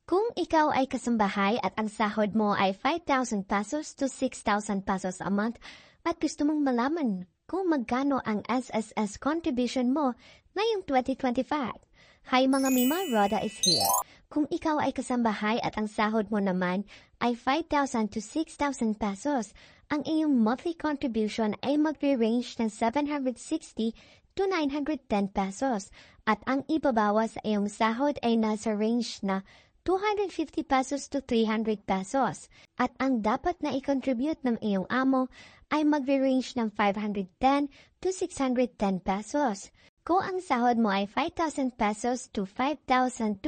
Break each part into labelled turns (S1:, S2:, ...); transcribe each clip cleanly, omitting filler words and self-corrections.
S1: Kung ikaw ay kasambahay at ang sahod mo ay 5,000 pesos to 6,000 pesos a month at gusto mong malaman kung magkano ang SSS contribution mo ngayong 2025. Hi mga Mima, Roda is here. Kung ikaw ay kasambahay at ang sahod mo naman ay 5,000 to 6,000 pesos, ang iyong monthly contribution ay magre-range ng 760 to 910 pesos at ang ibabawas sa iyong sahod ay nasa range na 250 pesos to 300 pesos at ang dapat na i-contribute ng iyong amo ay magre-range ng 510 to 610 pesos. Kung ang sahod mo ay 5,000 pesos to 5,249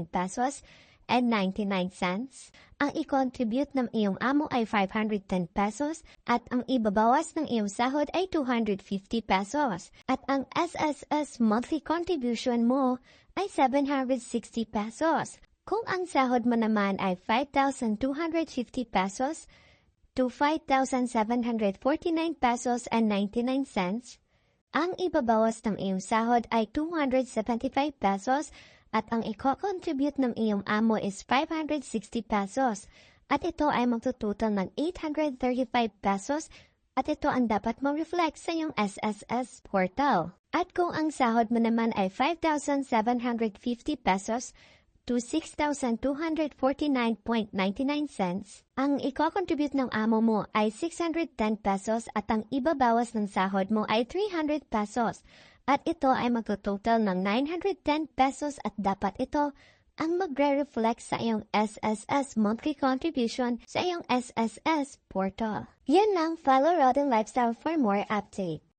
S1: pesos and 99 cents, ang i-contribute ng iyong amo ay 510 pesos at ang ibabawas ng iyong sahod ay 250 pesos at ang SSS monthly contribution mo ay 760 pesos. Kung ang sahod mo naman ay 5,250 pesos to 5,749 pesos and 99 cents, ang ibabawas ng iyong sahod ay 275 pesos at ang i-contribute ng iyong amo is 560 pesos at ito ay magtutotal ng 835 pesos at ito ang dapat mo reflect sa iyong SSS portal. At kung ang sahod mo naman ay 5,750 pesos to 6,249.99 cents, ang i-contribute ng amo mo ay 610 pesos at ang ibabawas ng sahod mo ay 300 pesos. At ito ay magtototal ng 910 pesos at dapat ito ang magre-reflect sa iyong SSS monthly contribution sa iyong SSS portal. Yan lang, follow Rodan Lifestyle for more update.